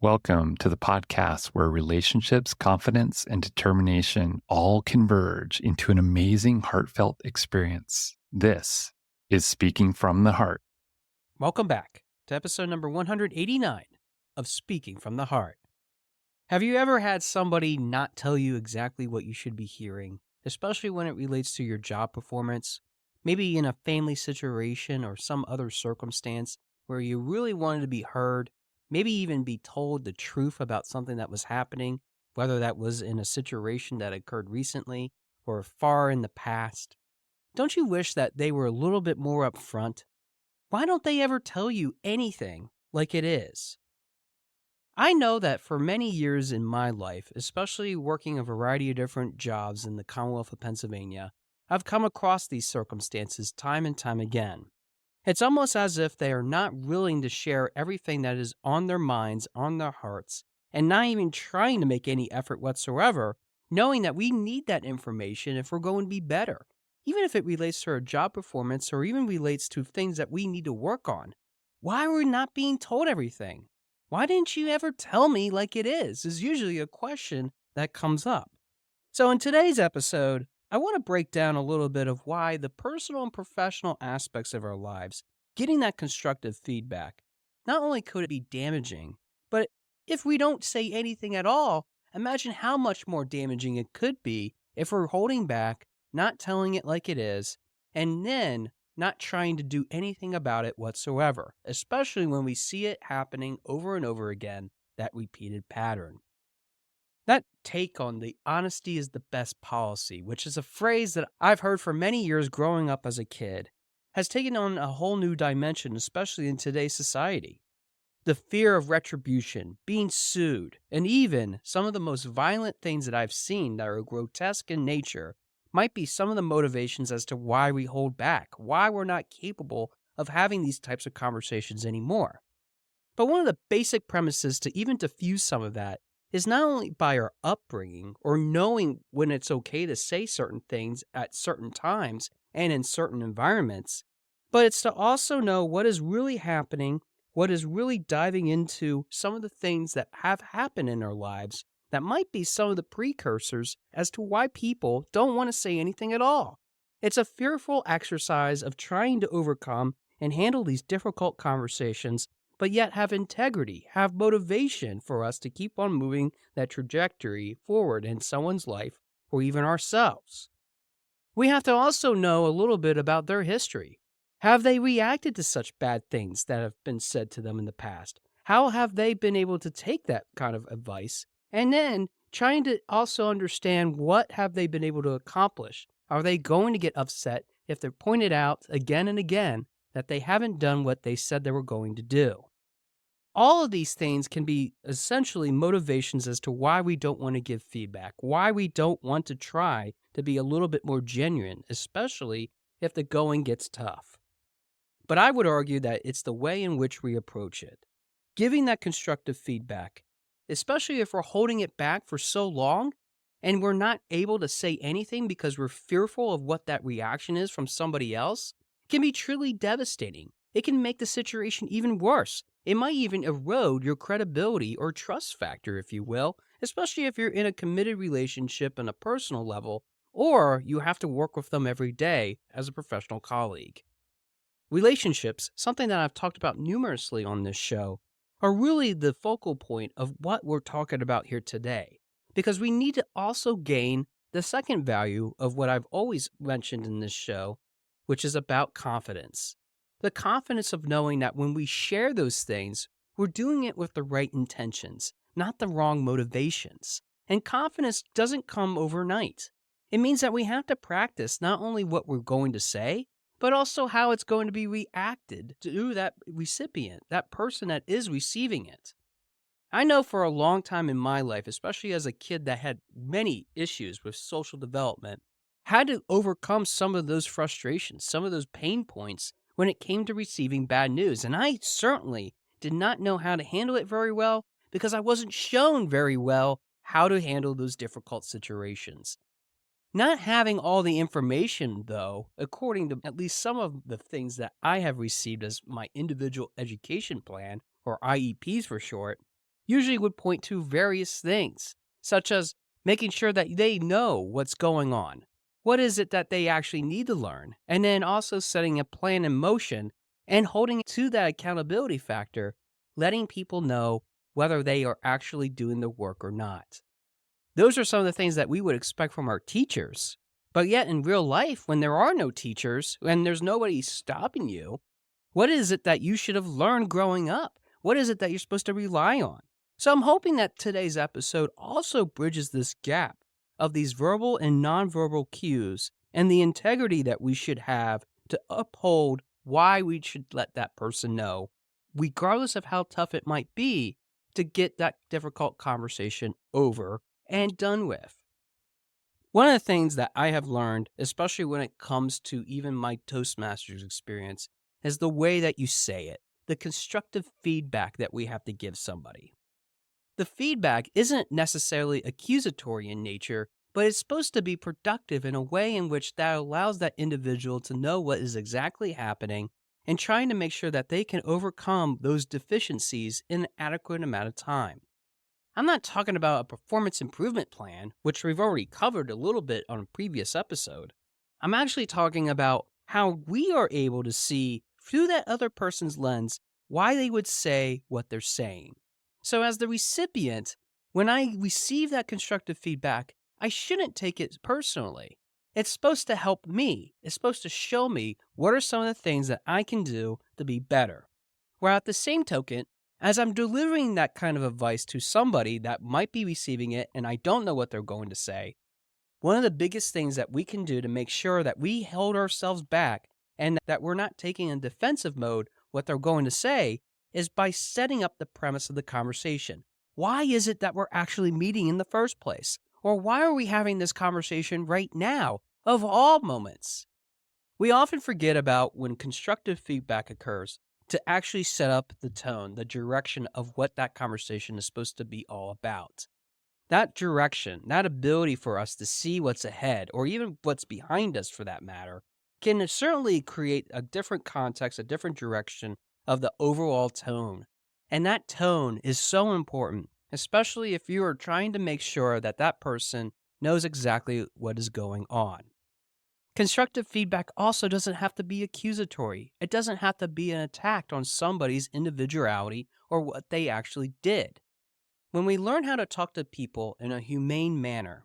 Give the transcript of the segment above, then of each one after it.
Welcome to the podcast where relationships, confidence, and determination all converge into an amazing, heartfelt experience. This is Speaking from the Heart. Welcome back to episode number 189 of Speaking from the Heart. Have you ever had somebody not tell you exactly what you should be hearing, especially when it relates to your job performance? Maybe in a family situation or some other circumstance where you really wanted to be heard, maybe even be told the truth about something that was happening, whether that was in a situation that occurred recently or far in the past. Don't you wish that they were a little bit more upfront? Why don't they ever tell you anything like it is? I know that for many years in my life, especially working a variety of different jobs in the Commonwealth of Pennsylvania, I've come across these circumstances time and time again. It's almost as if they are not willing to share everything that is on their minds, on their hearts, and not even trying to make any effort whatsoever, knowing that we need that information if we're going to be better, even if it relates to our job performance or even relates to things that we need to work on. Why are we not being told everything? Why didn't you ever tell me like it is usually a question that comes up. So in today's episode, I want to break down a little bit of why the personal and professional aspects of our lives, getting that constructive feedback, not only could it be damaging, but if we don't say anything at all, imagine how much more damaging it could be if we're holding back, not telling it like it is, and then not trying to do anything about it whatsoever, especially when we see it happening over and over again, that repeated pattern. That take on the honesty is the best policy, which is a phrase that I've heard for many years growing up as a kid, has taken on a whole new dimension, especially in today's society. The fear of retribution, being sued, and even some of the most violent things that I've seen that are grotesque in nature might be some of the motivations as to why we hold back, why we're not capable of having these types of conversations anymore. But one of the basic premises to even diffuse some of that is not only by our upbringing or knowing when it's okay to say certain things at certain times and in certain environments, but it's to also know what is really happening, what is really diving into some of the things that have happened in our lives that might be some of the precursors as to why people don't want to say anything at all. It's a fearful exercise of trying to overcome and handle these difficult conversations, but yet have integrity, have motivation for us to keep on moving that trajectory forward in someone's life or even ourselves. We have to also know a little bit about their history. Have they reacted to such bad things that have been said to them in the past? How have they been able to take that kind of advice? And then trying to also understand what have they been able to accomplish? Are they going to get upset if they're pointed out again and again that they haven't done what they said they were going to do? All of these things can be essentially motivations as to why we don't want to give feedback, why we don't want to try to be a little bit more genuine, especially if the going gets tough. But I would argue that it's the way in which we approach it. Giving that constructive feedback, especially if we're holding it back for so long and we're not able to say anything because we're fearful of what that reaction is from somebody else, can be truly devastating. It can make the situation even worse. It might even erode your credibility or trust factor, if you will, especially if you're in a committed relationship on a personal level, or you have to work with them every day as a professional colleague. Relationships, something that I've talked about numerously on this show, are really the focal point of what we're talking about here today, because we need to also gain the second value of what I've always mentioned in this show, which is about confidence. The confidence of knowing that when we share those things, we're doing it with the right intentions, not the wrong motivations. And confidence doesn't come overnight. It means that we have to practice not only what we're going to say, but also how it's going to be reacted to that recipient, that person that is receiving it. I know for a long time in my life, especially as a kid that had many issues with social development, had to overcome some of those frustrations, some of those pain points when it came to receiving bad news. And I certainly did not know how to handle it very well because I wasn't shown very well how to handle those difficult situations. Not having all the information, though, according to at least some of the things that I have received as my individual education plan, or IEPs for short, usually would point to various things, such as making sure that they know what's going on. What is it that they actually need to learn? And then also setting a plan in motion and holding to that accountability factor, letting people know whether they are actually doing the work or not. Those are some of the things that we would expect from our teachers. But yet in real life, when there are no teachers and there's nobody stopping you, what is it that you should have learned growing up? What is it that you're supposed to rely on? So I'm hoping that today's episode also bridges this gap of these verbal and nonverbal cues and the integrity that we should have to uphold why we should let that person know, regardless of how tough it might be, to get that difficult conversation over and done with. One of the things that I have learned, especially when it comes to even my Toastmasters experience, is the way that you say it, the constructive feedback that we have to give somebody. The feedback isn't necessarily accusatory in nature, but it's supposed to be productive in a way in which that allows that individual to know what is exactly happening and trying to make sure that they can overcome those deficiencies in an adequate amount of time. I'm not talking about a performance improvement plan, which we've already covered a little bit on a previous episode. I'm actually talking about how we are able to see through that other person's lens why they would say what they're saying. So, as the recipient, when I receive that constructive feedback, I shouldn't take it personally. It's supposed to help me. It's supposed to show me what are some of the things that I can do to be better. Where at the same token, as I'm delivering that kind of advice to somebody that might be receiving it and I don't know what they're going to say, one of the biggest things that we can do to make sure that we hold ourselves back and that we're not taking in defensive mode what they're going to say is by setting up the premise of the conversation. Why is it that we're actually meeting in the first place? Or why are we having this conversation right now, of all moments? We often forget about when constructive feedback occurs to actually set up the tone, the direction of what that conversation is supposed to be all about. That direction, that ability for us to see what's ahead or even what's behind us for that matter, can certainly create a different context, a different direction of the overall tone. And that tone is so important, especially if you are trying to make sure that that person knows exactly what is going on. Constructive feedback also doesn't have to be accusatory. It doesn't have to be an attack on somebody's individuality or what they actually did. When we learn how to talk to people in a humane manner,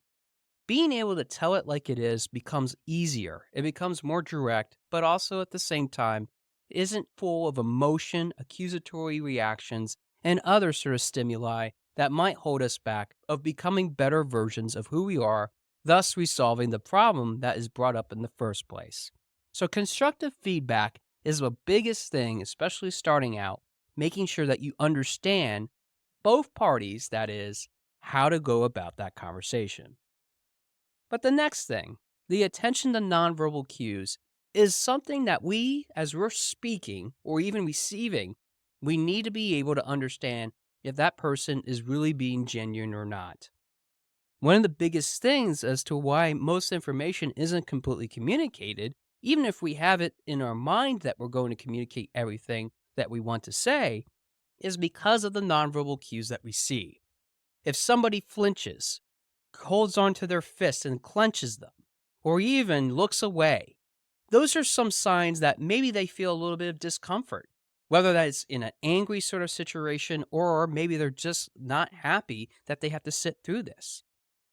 being able to tell it like it is becomes easier. It becomes more direct, but also at the same time isn't full of emotion, accusatory reactions, and other sort of stimuli that might hold us back of becoming better versions of who we are, thus resolving the problem that is brought up in the first place. So constructive feedback is the biggest thing, especially starting out, making sure that you understand both parties, that is, how to go about that conversation. But the next thing, the attention to nonverbal cues, is something that we, as we're speaking or even receiving, we need to be able to understand if that person is really being genuine or not. One of the biggest things as to why most information isn't completely communicated, even if we have it in our mind that we're going to communicate everything that we want to say, is because of the nonverbal cues that we see. If somebody flinches, holds onto their fist and clenches them, or even looks away, those are some signs that maybe they feel a little bit of discomfort, whether that's in an angry sort of situation or maybe they're just not happy that they have to sit through this.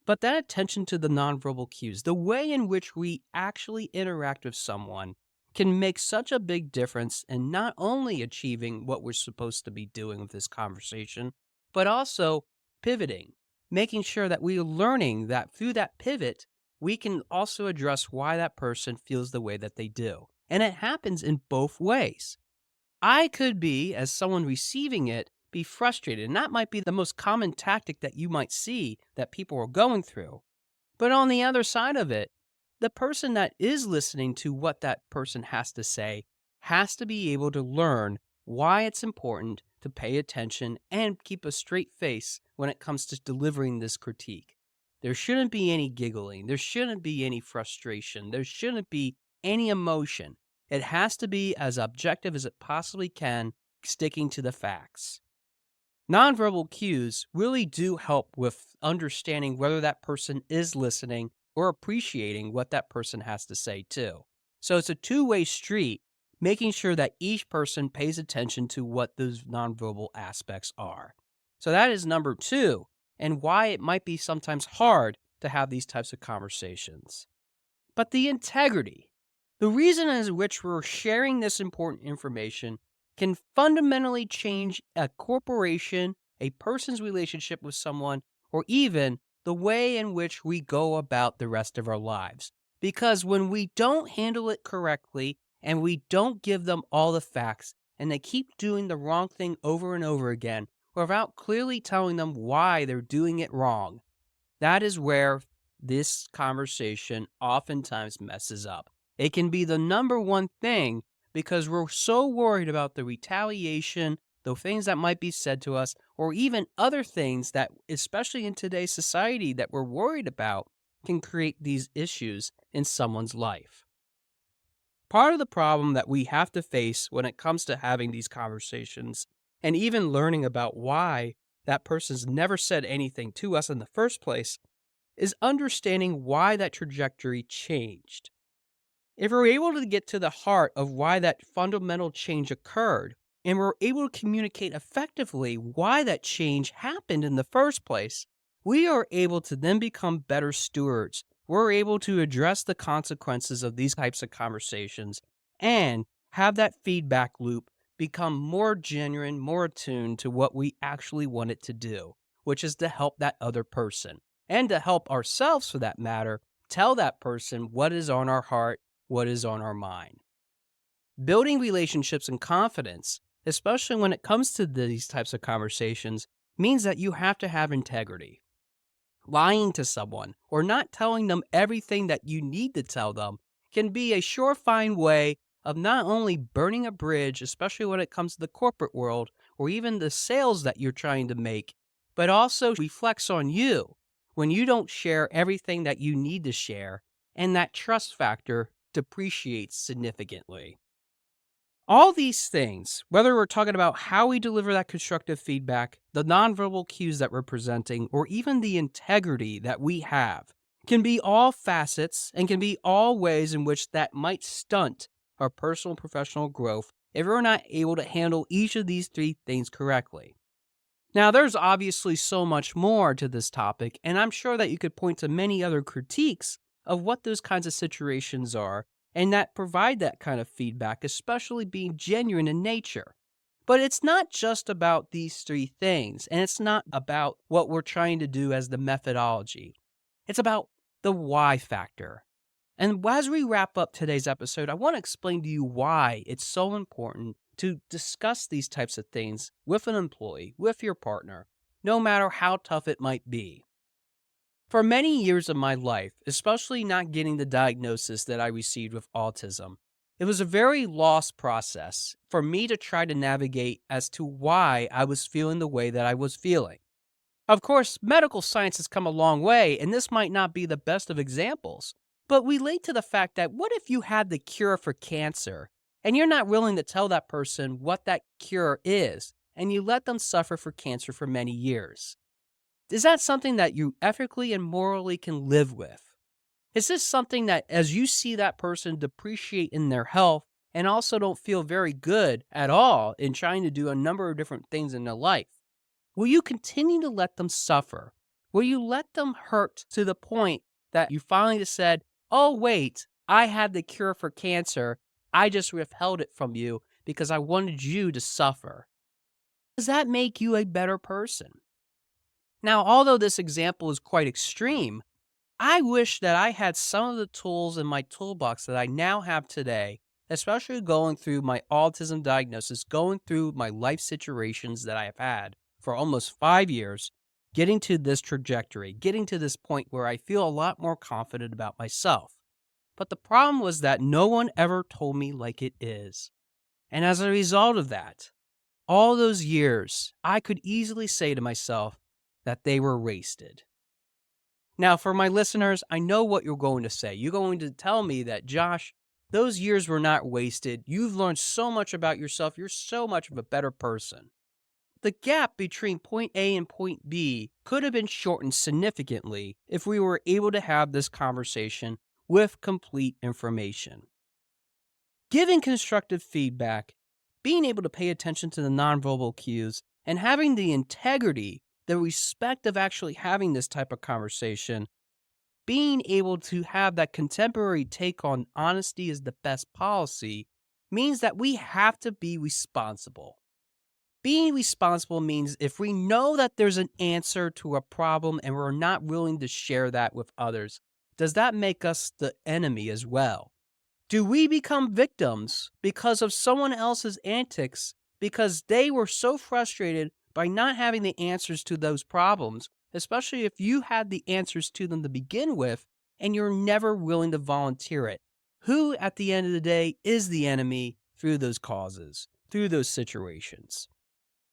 But that attention to the nonverbal cues, the way in which we actually interact with someone, can make such a big difference in not only achieving what we're supposed to be doing with this conversation, but also pivoting, making sure that we are learning that through that pivot, we can also address why that person feels the way that they do. And it happens in both ways. I could be, as someone receiving it, be frustrated. And that might be the most common tactic that you might see that people are going through. But on the other side of it, the person that is listening to what that person has to say has to be able to learn why it's important to pay attention and keep a straight face when it comes to delivering this critique. There shouldn't be any giggling. There shouldn't be any frustration. There shouldn't be any emotion. It has to be as objective as it possibly can, sticking to the facts. Nonverbal cues really do help with understanding whether that person is listening or appreciating what that person has to say, too. So it's a two-way street, making sure that each person pays attention to what those nonverbal aspects are. So that is number two, and why it might be sometimes hard to have these types of conversations. But the integrity, the reason in which we're sharing this important information can fundamentally change a corporation, a person's relationship with someone, or even the way in which we go about the rest of our lives. Because when we don't handle it correctly and we don't give them all the facts and they keep doing the wrong thing over and over again without clearly telling them why they're doing it wrong, that is where this conversation oftentimes messes up. It can be the number one thing because we're so worried about the retaliation, the things that might be said to us, or even other things that, especially in today's society, that we're worried about can create these issues in someone's life. Part of the problem that we have to face when it comes to having these conversations and even learning about why that person's never said anything to us in the first place is understanding why that trajectory changed. If we're able to get to the heart of why that fundamental change occurred, and we're able to communicate effectively why that change happened in the first place, we are able to then become better stewards. We're able to address the consequences of these types of conversations and have that feedback loop become more genuine, more attuned to what we actually want it to do, which is to help that other person and to help ourselves, for that matter, tell that person what is on our heart, what is on our mind. Building relationships and confidence, especially when it comes to these types of conversations, means that you have to have integrity. Lying to someone or not telling them everything that you need to tell them can be a surefire way of not only burning a bridge, especially when it comes to the corporate world or even the sales that you're trying to make, but also reflects on you when you don't share everything that you need to share, and that trust factor depreciates significantly. All these things, whether we're talking about how we deliver that constructive feedback, the nonverbal cues that we're presenting, or even the integrity that we have, can be all facets and can be all ways in which that might stunt our personal and professional growth if we're not able to handle each of these three things correctly. Now, there's obviously so much more to this topic, and I'm sure that you could point to many other critiques of what those kinds of situations are and that provide that kind of feedback, especially being genuine in nature. But it's not just about these three things, and it's not about what we're trying to do as the methodology. It's about the why factor. And as we wrap up today's episode, I want to explain to you why it's so important to discuss these types of things with an employee, with your partner, no matter how tough it might be. For many years of my life, especially not getting the diagnosis that I received with autism, it was a very lost process for me to try to navigate as to why I was feeling the way that I was feeling. Of course, medical science has come a long way, and this might not be the best of examples, but relate to the fact that what if you had the cure for cancer, and you're not willing to tell that person what that cure is, and you let them suffer for cancer for many years? Is that something that you ethically and morally can live with? Is this something that, as you see that person depreciate in their health and also don't feel very good at all in trying to do a number of different things in their life, will you continue to let them suffer? Will you let them hurt to the point that you finally just said, oh, wait, I had the cure for cancer. I just withheld it from you because I wanted you to suffer? Does that make you a better person? Now, although this example is quite extreme, I wish that I had some of the tools in my toolbox that I now have today, especially going through my autism diagnosis, going through my life situations that I have had for almost 5 years, getting to this trajectory, getting to this point where I feel a lot more confident about myself. But the problem was that no one ever told me like it is. And as a result of that, all those years, I could easily say to myself that they were wasted. Now, for my listeners, I know what you're going to say. You're going to tell me that, Josh, those years were not wasted. You've learned so much about yourself. You're so much of a better person. The gap between point A and point B could have been shortened significantly if we were able to have this conversation with complete information. Giving constructive feedback, being able to pay attention to the nonverbal cues, and having the integrity, the respect of actually having this type of conversation, being able to have that contemporary take on honesty is the best policy, means that we have to be responsible. Being responsible means if we know that there's an answer to a problem and we're not willing to share that with others, does that make us the enemy as well? Do we become victims because of someone else's antics because they were so frustrated by not having the answers to those problems, especially if you had the answers to them to begin with and you're never willing to volunteer it? Who, at the end of the day, is the enemy through those causes, through those situations?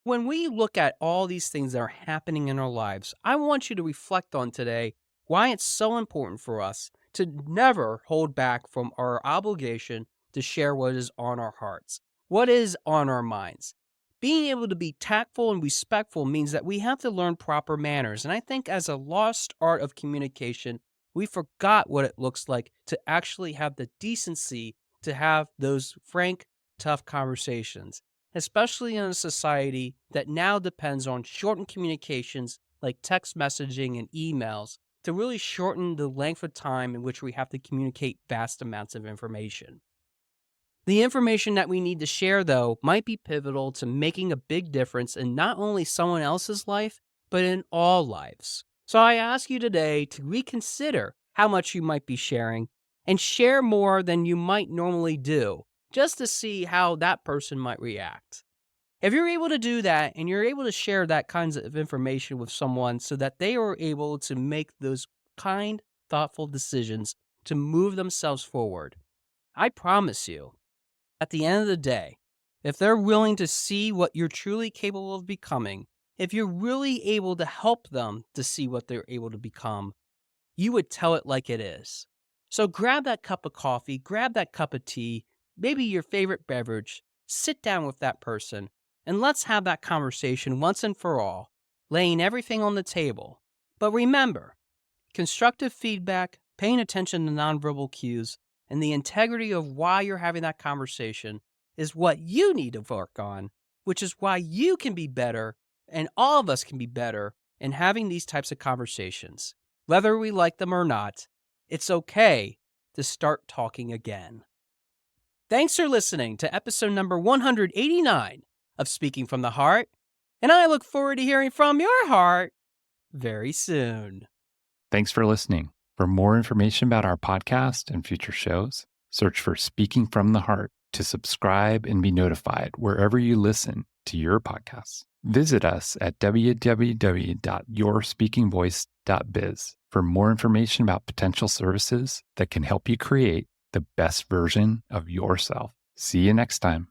When we look at all these things that are happening in our lives, I want you to reflect on today why it's so important for us to never hold back from our obligation to share what is on our hearts, what is on our minds. Being able to be tactful and respectful means that we have to learn proper manners. And I think as a lost art of communication, we forgot what it looks like to actually have the decency to have those frank, tough conversations, especially in a society that now depends on shortened communications like text messaging and emails to really shorten the length of time in which we have to communicate vast amounts of information. The information that we need to share, though, might be pivotal to making a big difference in not only someone else's life, but in all lives. So I ask you today to reconsider how much you might be sharing and share more than you might normally do, just to see how that person might react. If you're able to do that and you're able to share that kinds of information with someone so that they are able to make those kind, thoughtful decisions to move themselves forward, I promise you, at the end of the day, if they're willing to see what you're truly capable of becoming, if you're really able to help them to see what they're able to become, you would tell it like it is. So grab that cup of coffee, grab that cup of tea, maybe your favorite beverage, sit down with that person, and let's have that conversation once and for all, laying everything on the table. But remember, constructive feedback, paying attention to nonverbal cues, and the integrity of why you're having that conversation is what you need to work on, which is why you can be better, and all of us can be better in having these types of conversations. Whether we like them or not, it's okay to start talking again. Thanks for listening to episode number 189 of Speaking from the Heart, and I look forward to hearing from your heart very soon. Thanks for listening. For more information about our podcast and future shows, search for Speaking from the Heart to subscribe and be notified wherever you listen to your podcasts. Visit us at www.yourspeakingvoice.biz for more information about potential services that can help you create the best version of yourself. See you next time.